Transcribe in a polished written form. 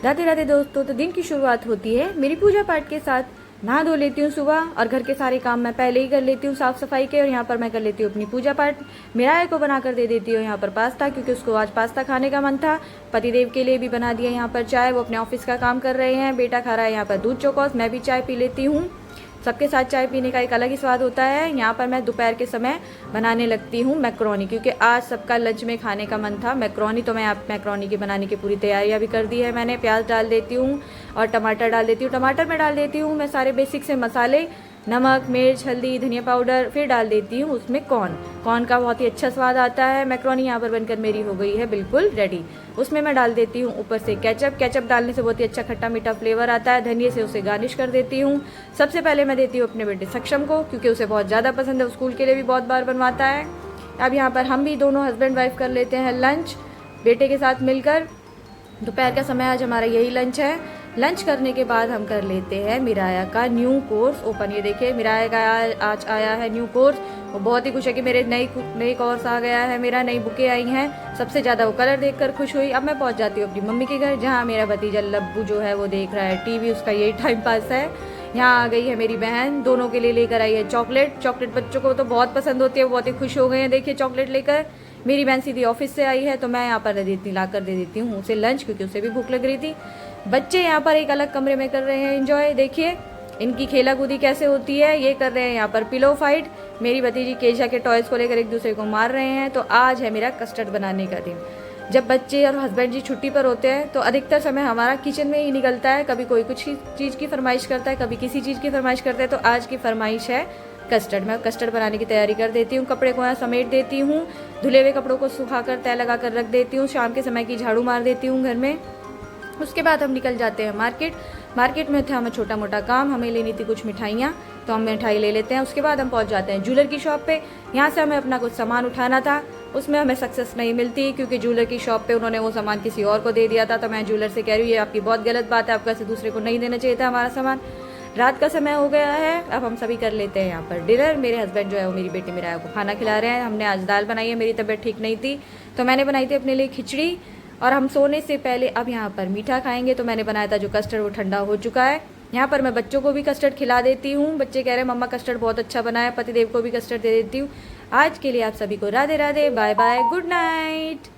राधे राधे दोस्तों। तो दिन की शुरुआत होती है मेरी पूजा पाठ के साथ। नहा धो लेती हूँ सुबह और घर के सारे काम मैं पहले ही कर लेती हूँ साफ सफाई के। और यहाँ पर मैं कर लेती हूँ अपनी पूजा पाठ। मिराया को बनाकर दे देती हूँ यहाँ पर पास्ता, क्योंकि उसको आज पास्ता खाने का मन था। पतिदेव के लिए भी बना दिया यहाँ पर चाय, वो अपने ऑफिस का काम कर रहे हैं। बेटा खा रहा है यहाँ पर दूध चौकोस, मैं भी चाय पी लेती हूँ। सबके साथ चाय पीने का एक अलग ही स्वाद होता है। यहाँ पर मैं दोपहर के समय बनाने लगती हूँ मैक्रोनी, क्योंकि आज सबका लंच में खाने का मन था मैक्रोनी। तो मैं आप मैक्रोनी की बनाने की पूरी तैयारियाँ भी कर दी है मैंने। प्याज डाल देती हूँ और टमाटर डाल देती हूँ। टमाटर में डाल देती हूँ मैं सारे बेसिक से मसाले, नमक, मिर्च, हल्दी, धनिया पाउडर। फिर डाल देती हूँ उसमें कॉर्न का बहुत ही अच्छा स्वाद आता है। मैक्रोनी यहाँ पर बनकर मेरी हो गई है बिल्कुल रेडी। उसमें मैं डाल देती हूँ ऊपर से केचप डालने से बहुत ही अच्छा खट्टा मीठा फ्लेवर आता है। धनिया से उसे गार्निश कर देती हूँ। सबसे पहले मैं देती हूँ अपने बेटे सक्षम को, क्योंकि उसे बहुत ज़्यादा पसंद है, स्कूल के लिए भी बहुत बार बनवाता है। अब यहाँ पर हम भी दोनों हस्बैंड वाइफ कर लेते हैं लंच बेटे के साथ मिलकर। दोपहर का समय आज हमारा यही लंच है। लंच करने के बाद हम कर लेते हैं मिराया का न्यू कोर्स ओपन। ये देखिए मिराया का आज आया है न्यू कोर्स। वो बहुत ही खुश है कि मेरे नई कोर्स आ गया है, मेरा नई बुकें आई हैं। सबसे ज़्यादा वो कलर देखकर खुश हुई। अब मैं पहुंच जाती हूँ अपनी मम्मी के घर, जहाँ मेरा भतीजा लब्बू जो है वो देख रहा है टीवी। उसका यही टाइम पास है। यहाँ आ गई है मेरी बहन, दोनों के लिए लेकर आई है चॉकलेट बच्चों को तो बहुत पसंद होती है, वो बहुत ही खुश हो गए हैं देखिए चॉकलेट लेकर। मेरी बहन सीधी ऑफिस से आई है, तो मैं यहाँ पर ला कर दे देती हूँ उसे लंच, क्योंकि उसे भी भूख लग रही थी। बच्चे यहाँ पर एक अलग कमरे में कर रहे हैं एंजॉय। देखिए इनकी खेला कूदी कैसे होती है। ये कर रहे हैं यहाँ पर पिलो फाइट। मेरी भतीजी केशा के टॉयज को लेकर एक दूसरे को मार रहे हैं। तो आज है मेरा कस्टर्ड बनाने का दिन। जब बच्चे और हस्बैंड जी छुट्टी पर होते हैं तो अधिकतर समय हमारा किचन में ही निकलता है। कभी कोई कुछ चीज़ की फरमाइश करता है, कभी किसी चीज़ की फरमाइश करता है। तो आज की फरमाइश है कस्टर्ड। मैं कस्टर्ड बनाने की तैयारी कर देती हूँ। कपड़े को यहाँ समेट देती हूँ, धुले हुए कपड़ों को सुखाकर तय लगा कर रख देती हूँ। शाम के समय की झाड़ू मार देती हूँ घर में। उसके बाद हम निकल जाते हैं मार्केट में था हमें छोटा मोटा काम, हमें लेनी थी कुछ मिठाइयाँ, तो हम मिठाई ले लेते हैं। उसके बाद हम पहुंच जाते हैं ज्वेलर की शॉप पे। यहाँ से हमें अपना कुछ सामान उठाना था, उसमें हमें सक्सेस नहीं मिलती, क्योंकि ज्वेलर की शॉप पे उन्होंने वो सामान किसी और को दे दिया था। तो मैं ज्वेलर से कह रही हूँ ये आपकी बहुत गलत बात है, आपको ऐसे दूसरे को नहीं देना चाहिए था हमारा सामान। रात का समय हो गया है, अब हम सभी कर लेते हैं यहाँ पर डिनर। मेरे हस्बैंड जो है वो मेरी बेटी मिराया को खाना खिला रहे हैं। हमने आज दाल बनाई है, मेरी तबीयत ठीक नहीं थी तो मैंने बनाई थी अपने लिए खिचड़ी। और हम सोने से पहले अब यहाँ पर मीठा खाएंगे, तो मैंने बनाया था जो कस्टर्ड वो ठंडा हो चुका है। यहाँ पर मैं बच्चों को भी कस्टर्ड खिला देती हूँ। बच्चे कह रहे हैं मम्मा कस्टर्ड बहुत अच्छा बना है। पतिदेव को भी कस्टर्ड दे देती हूँ। आज के लिए आप सभी को Radhe Radhe, bye bye, good night.